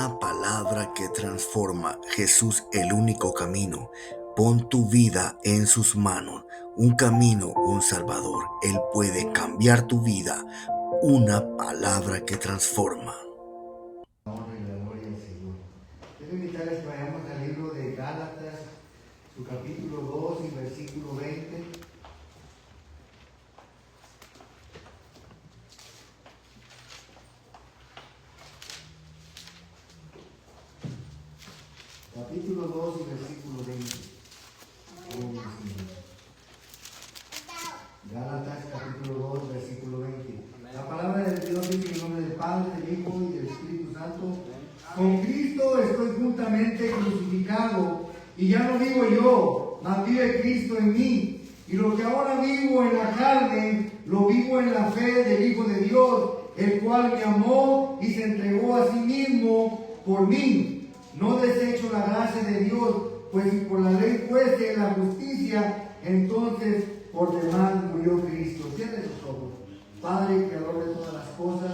una palabra que transforma. Jesús, el único camino. Pon tu vida en sus manos. Un camino, un Salvador. Él puede cambiar tu vida. Una palabra que transforma. La honra y la gloria al Señor. Quiero invitarles que vayamos al libro de Gálatas, su capítulo 2 y versículo 20. Capítulo 2 y versículo 20. Gálatas capítulo 2, versículo 20. La palabra de Dios dice en el nombre del Padre, del Hijo y del Espíritu Santo. Con Cristo estoy juntamente crucificado, y ya no vivo yo, mas vive Cristo en mí. Y lo que ahora vivo en la carne, lo vivo en la fe del Hijo de Dios, el cual me amó y se entregó a sí mismo por mí. No desecho la gracia de Dios, pues si por la ley fuese la justicia, entonces por demás murió Cristo. Cierre sus ojos. Padre, creador de todas las cosas,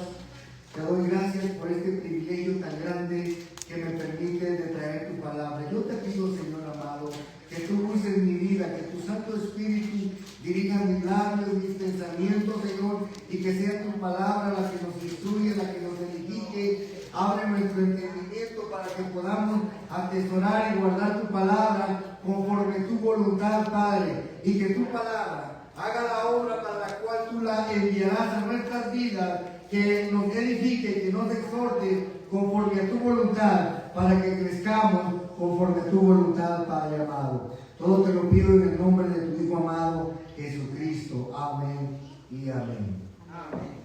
te doy gracias por este privilegio tan grande que me permite de traer tu palabra. Yo te pido, Señor amado, que tú uses mi vida, que tu Santo Espíritu dirija mis labios, mis pensamientos, Señor, y que sea tu palabra la que nos instruye, la que nos edifique. Abre nuestro entendimiento para que podamos atesorar y guardar tu palabra conforme tu voluntad, Padre, y que tu palabra haga la obra para la cual tú la enviarás a nuestras vidas, que nos edifique, que nos exhorte conforme a tu voluntad, para que crezcamos conforme a tu voluntad, Padre amado. Todo te lo pido en el nombre de tu Hijo amado, Jesucristo. Amén y amén. Amén.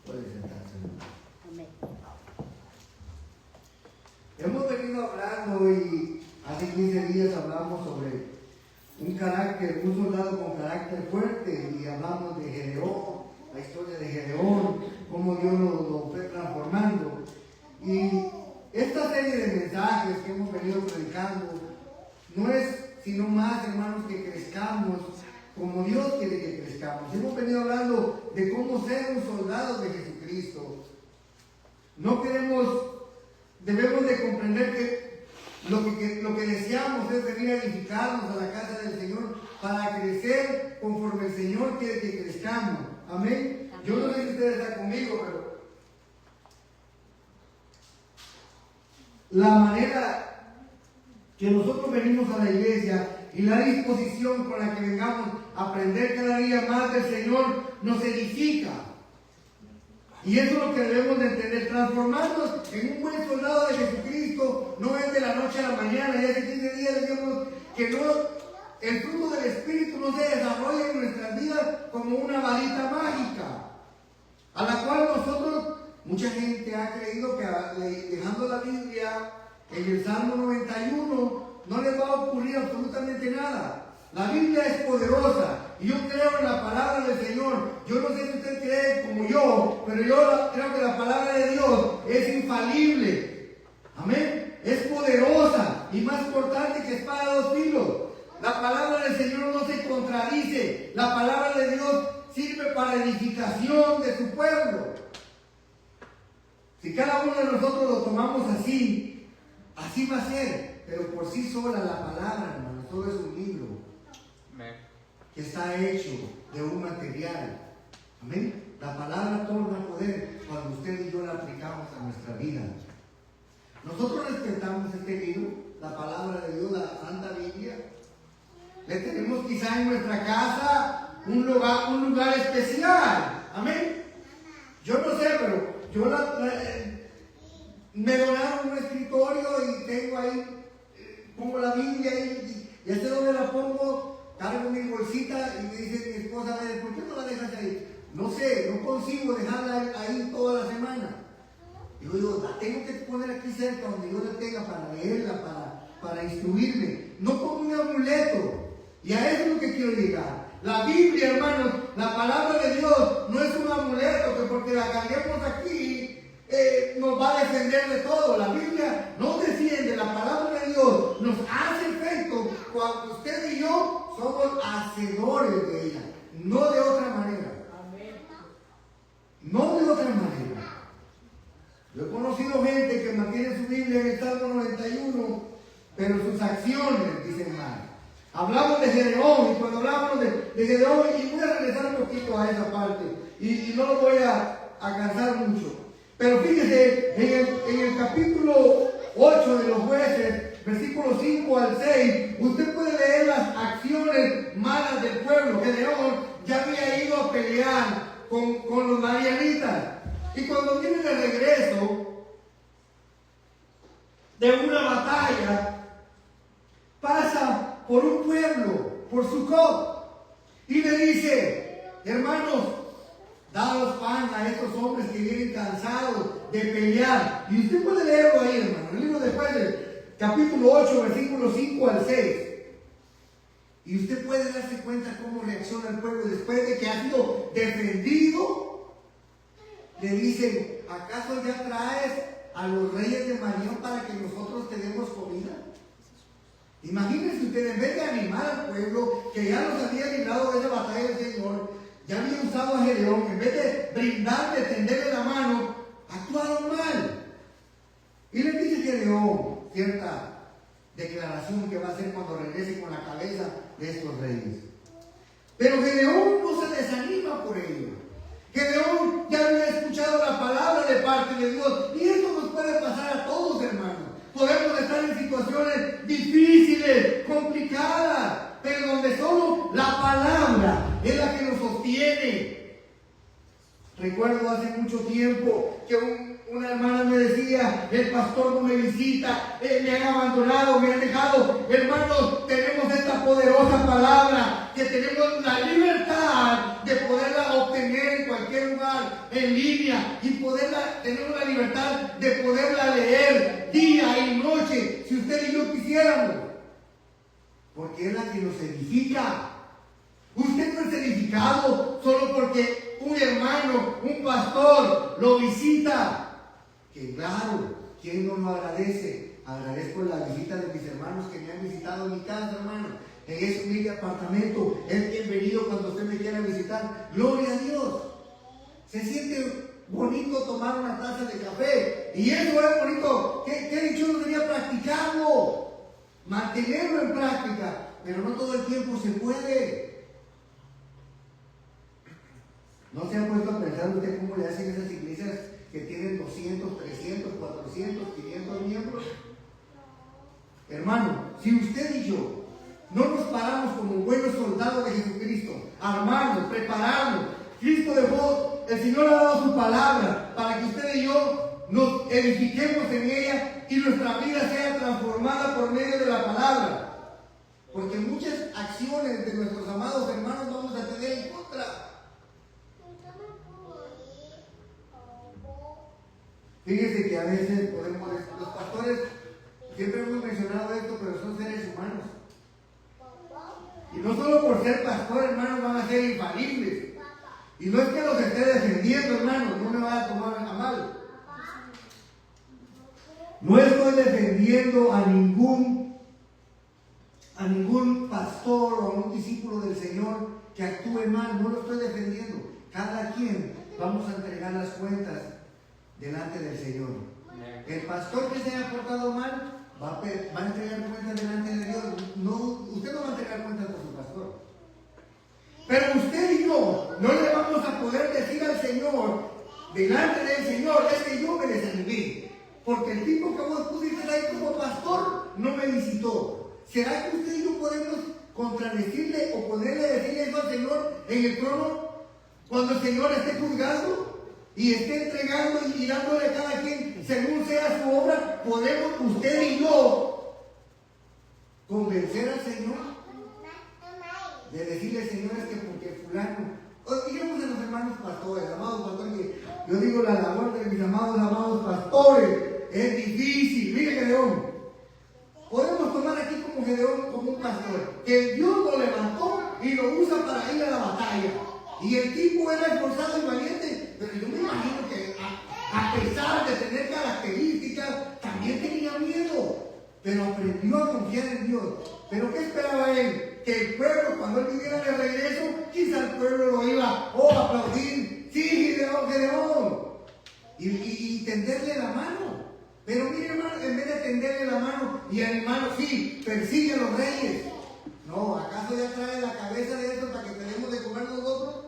Puedes sentarse. Amén. Hemos venido hablando y hace 15 días hablamos sobre un soldado con carácter fuerte, y hablamos de Gedeón, la historia de Gedeón, cómo Dios lo fue transformando. Y esta serie de mensajes que hemos venido predicando no es sino más, hermanos, que crezcamos como Dios quiere que crezcamos. Hemos venido hablando de cómo ser un soldado de Jesucristo. Debemos de comprender que lo que deseamos es venir a edificarnos a la casa del Señor para crecer conforme el Señor quiere que crezcamos. Amén. Yo no sé si ustedes están conmigo, pero la manera que nosotros venimos a la iglesia y la disposición con la que vengamos a aprender cada día más del Señor nos edifica. Y eso es lo que debemos de entender. Transformarnos en un buen soldado de Jesucristo no es de la noche a la mañana. Y hace 15 días decíamos que el fruto del Espíritu no se desarrolla en nuestras vidas como una varita mágica, a la cual mucha gente ha creído que dejando la Biblia en el Salmo 91 no les va a ocurrir absolutamente nada. La Biblia es poderosa y yo creo en la palabra del Señor. Yo no sé si usted cree como yo, pero yo creo que la palabra de Dios es infalible. Amén. Es poderosa y más cortante que espada de dos filos. La palabra del Señor no se contradice. La palabra de Dios sirve para edificación de su pueblo. Si cada uno de nosotros lo tomamos así, así va a ser. Pero por sí sola la palabra, hermano, todo es un libro que está hecho de un material. Amén. La palabra torna poder cuando usted y yo la aplicamos a nuestra vida. Nosotros respetamos este libro, la palabra de Dios, la Santa Biblia. Le tenemos quizá en nuestra casa un lugar especial. Amén. Yo no sé, pero me donaron un escritorio y tengo ahí, pongo la Biblia y ya sé dónde la pongo. Cargo mi bolsita y me dice mi esposa, ¿por qué no la dejas ahí? No sé, no consigo dejarla ahí toda la semana. Y yo digo, la tengo que poner aquí cerca donde yo la tenga para leerla, para instruirme. No como un amuleto. Y a eso es lo que quiero llegar. La Biblia, hermanos, la palabra de Dios no es un amuleto que porque la carguemos aquí nos va a defender de todo. La Biblia nos defiende, la palabra de Dios nos hace efecto cuando usted y yo somos hacedores de ella, no de otra manera. No de otra manera. Yo he conocido gente que mantiene su Biblia en el Salmo 91, pero sus acciones dicen mal. Hablamos de Gedeón, y cuando hablamos de Gedeón, y voy a regresar un poquito a esa parte, y no lo voy a cansar mucho. Pero fíjese, en el capítulo 8 de los Jueces, versículos 5 al 6, usted puede leer las acciones malas del pueblo. Gedeón ya había ido a pelear con los madianitas. Y cuando viene de regreso de una batalla, pasa por un pueblo, por Sucot, y le dice: hermanos, daos pan a estos hombres que vienen cansados de pelear. Y usted puede leerlo ahí, hermano, el libro de Jueces, capítulo 8, versículos 5 al 6. Y usted puede darse cuenta cómo reacciona el pueblo después de que ha sido defendido. Le dicen: ¿acaso ya traes a los reyes de Madián para que nosotros tenemos comida? Imagínense usted, en vez de animar al pueblo que ya nos había librado de esa batalla del Señor, ya había usado a Gedeón, en vez de brindarle, tenderle la mano, actuaron mal. Y le dice Gedeón cierta declaración que va a hacer cuando regrese con la cabeza de estos reyes. Pero Gedeón no se desanima por ello. Gedeón ya había escuchado la palabra de parte de Dios, y esto nos puede pasar a todos, hermanos. Podemos estar en situaciones difíciles, complicadas, pero donde solo la palabra es la que nos sostiene. Recuerdo hace mucho tiempo que una hermana me decía: el pastor no me visita, me han abandonado, me han dejado. Hermanos, tenemos esta poderosa palabra, que tenemos la libertad de poderla obtener en cualquier lugar, en línea, y tenemos la libertad de poderla leer día y noche, si usted y yo quisiéramos, porque es la que nos edifica. Usted no es edificado solo porque un hermano, un pastor lo visita. Que claro, ¿quién no lo agradece? Agradezco la visita de mis hermanos que me han visitado en mi casa, hermano, en ese humilde apartamento. Es bienvenido cuando usted me quiera visitar. Gloria a Dios. Se siente bonito tomar una taza de café, y eso es bonito. ¿Qué dichoso sería practicarlo? Mantenerlo en práctica, pero no todo el tiempo se puede. ¿No se ha puesto a pensar usted cómo le hacen esas iglesias que tienen 200, 300, 400, 500 miembros? Hermano, si usted y yo no nos paramos como buenos soldados de Jesucristo, armarnos, prepararnos, Cristo dejó, el Señor ha dado su palabra para que usted y yo nos edifiquemos en ella y nuestra vida sea transformada por medio de la palabra. Porque muchas acciones de nuestros amados hermanos vamos a tener en contra. Fíjese que a veces los pastores, siempre hemos mencionado esto, pero son seres humanos. Y no solo por ser pastor, hermanos, van a ser infalibles. Y no es que los esté defendiendo, hermanos, no me vaya a tomar a mal. No estoy defendiendo a ningún pastor o a un discípulo del Señor que actúe mal, no lo estoy defendiendo. Cada quien vamos a entregar las cuentas delante del Señor. El pastor que se haya portado mal va a entregar cuentas delante de Dios. Usted no va a entregar cuentas por su pastor. Pero usted y yo no le vamos a poder decir al Señor, delante del Señor, es que yo me desanimé, porque el tipo que vos pusiste ahí como pastor no me visitó. ¿Será que usted y yo podemos contradecirle o poderle decirle eso al Señor en el trono cuando el Señor esté juzgando y esté entregando y dándole a cada quien según sea su obra? ¿Podemos usted y yo convencer al Señor de decirle: Señor, es que porque fulano, digamos a los hermanos pastores, amados pastores, yo digo la labor de mis amados pastores es difícil? Mire, Gedeón, podemos tomar aquí como Gedeón, como un pastor que Dios lo levantó y lo usa para ir a la batalla, y el tipo era esforzado y valiente, pero yo me imagino que a pesar de tener características también tenía miedo, pero aprendió a confiar en Dios. ¿Pero qué esperaba él? Que el pueblo, cuando él viniera de regreso, quizá el pueblo lo iba a aplaudir. Sí, Gedeón. y tenderle la mano. Pero mire, hermano, en vez de tenderle la mano y al hermano, sí, persigue a los reyes. No, ¿acaso ya trae la cabeza de eso para que tenemos de comer nosotros?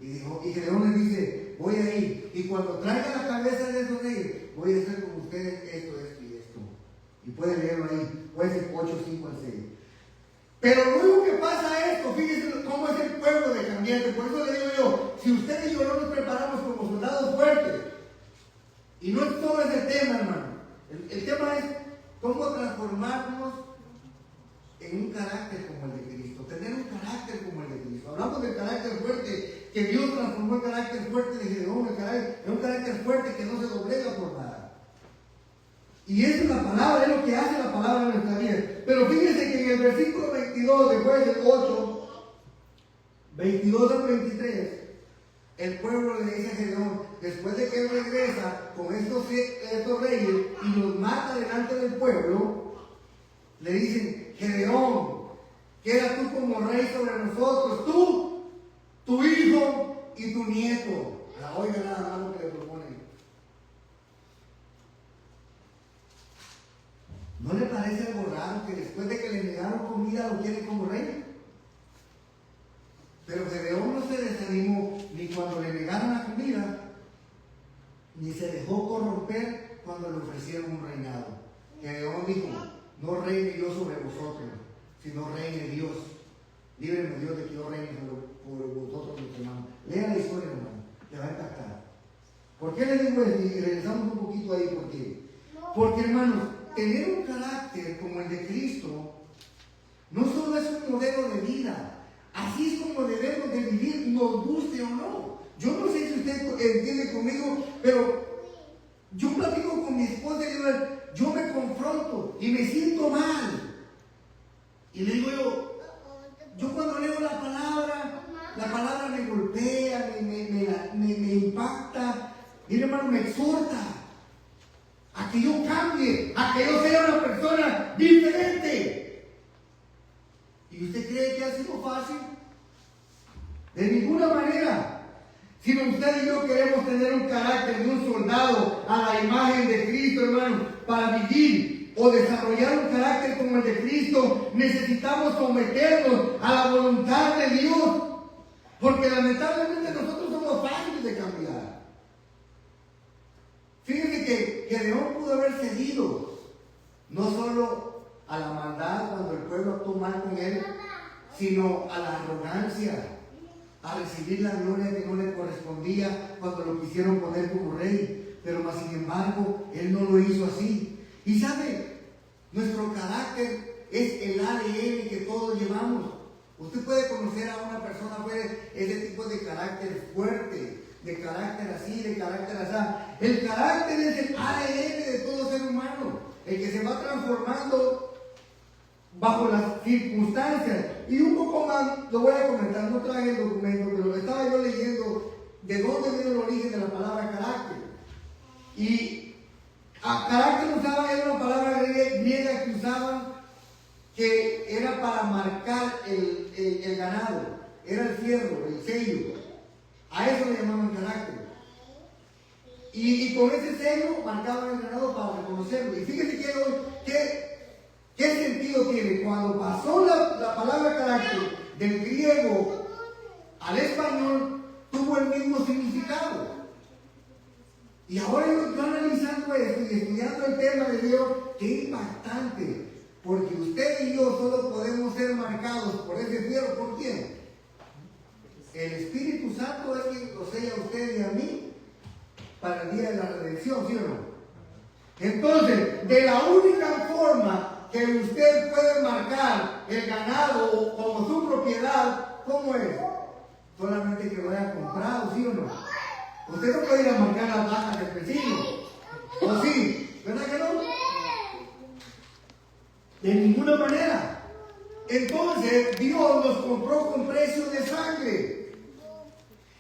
Y Gedeón le dice, voy a ir. Y cuando traiga la cabeza de esos reyes, voy a hacer con ustedes esto, esto y esto. Y pueden leerlo ahí, puede ser 8, 5 al 6. Pero luego que pasa esto, fíjense cómo es el pueblo de cambiante. Por eso le digo yo, si usted y yo no nos preparamos como soldados fuertes, y no es todo ese tema, hermano. El tema es cómo transformarnos en un carácter como el de Cristo. Tener un carácter como el de Cristo. Hablamos del carácter fuerte, que Dios transformó el carácter fuerte de Gedeón. Es un carácter fuerte que no se doblega por nada. Y esa es la palabra, es lo que hace la palabra en nuestra vida. Pero fíjense que en el versículo 22, después del 8, 22 al 23, el pueblo le dice a Gedeón, después de que él regresa con estos reyes y los mata delante del pueblo, le dicen, Gedeón, queda tú como rey sobre nosotros, tú, tu hijo y tu nieto. Oiga nada más lo que le proponen. ¿No le parece algo raro que después de que le negaron comida lo quieren como rey? Pero Gedeón no se desanimó ni cuando le negaron la comida, ni se dejó corromper cuando le ofrecieron un reinado. Gedeón dijo, no reine yo sobre vosotros, sino reine Dios. Líbreme Dios de que yo reine sobre vosotros, mis hermanos. Lea la historia, hermano, le va a impactar. ¿Por qué le digo esto? Y regresamos un poquito ahí, ¿por qué? Porque, hermanos, tener un carácter como el de Cristo no solo es un modelo de vida. Así es como debemos de vivir, nos guste o no. Yo no sé si usted entiende conmigo, pero yo platico con mi esposa y yo me confronto y me siento mal. Y le digo yo cuando leo la palabra me golpea, me impacta. Mire, hermano, me exhorta a que yo cambie, a que yo sea una persona diferente. ¿Y usted cree que ha sido fácil? De ninguna manera. Si usted y yo queremos tener un carácter de un soldado a la imagen de Cristo, hermano, para vivir o desarrollar un carácter como el de Cristo, necesitamos someternos a la voluntad de Dios. Porque lamentablemente nosotros somos fáciles de cambiar. Fíjense que Gedeón pudo haber cedido, no solo a la maldad cuando el pueblo actuó mal con él, sino a la arrogancia, a recibir la gloria que no le correspondía cuando lo quisieron poner como rey. Pero más sin embargo, él no lo hizo así. Y sabe, nuestro carácter es el ADN que todos llevamos. Usted puede conocer a una persona, puede ese tipo de carácter fuerte, de carácter así, de carácter así. El carácter es el ADN de todo ser humano, el que se va transformando bajo las circunstancias. Y un poco más, lo voy a comentar, no traje el documento, pero estaba yo leyendo de dónde viene el origen de la palabra carácter. Y a carácter era una palabra griega que usaban, que era para marcar el ganado, era el fierro, el sello. A eso le llamaban carácter. Y con ese sello marcaban el ganado para reconocerlo. Y fíjense ¿qué sentido tiene? Cuando pasó la palabra carácter del griego al español, tuvo el mismo significado. Y ahora yo analizando esto y estudiando el tema de Dios, qué impactante. Porque usted y yo solo podemos ser marcados por ese fierro. ¿Por quién? El Espíritu Santo es quien lo sella a usted y a mí para el día de la redención, ¿sí o no? Entonces, de la única forma que usted puede marcar el ganado como su propiedad, ¿cómo es? Solamente que lo haya comprado, ¿sí o no? Usted no puede ir a marcar las vacas del vecino, ¿o sí? ¿Verdad que no? De ninguna manera. Entonces, Dios nos compró con precio de sangre.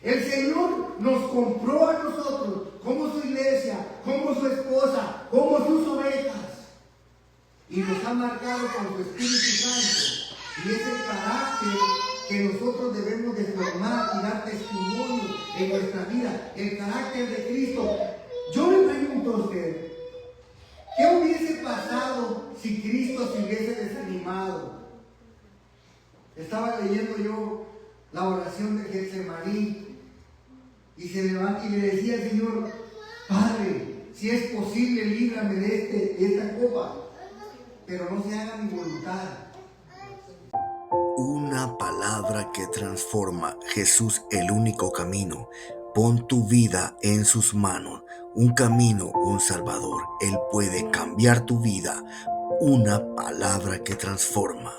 El Señor nos compró a nosotros como su iglesia, como su esposa, como sus ovejas. Y nos ha marcado con su Espíritu Santo. Y es el carácter que nosotros debemos de formar y dar testimonio en nuestra vida, el carácter de Cristo. Yo le pregunto a usted, ¿qué hubiese pasado si Cristo se hubiese desanimado? Estaba leyendo yo la oración de Getsemaní y se levanta y le decía al Señor: Padre, si es posible, líbrame de esta copa, pero no se haga mi voluntad. Una palabra que transforma. Jesús, el único camino. Pon tu vida en sus manos. Un camino, un salvador. Él puede cambiar tu vida. Una palabra que transforma.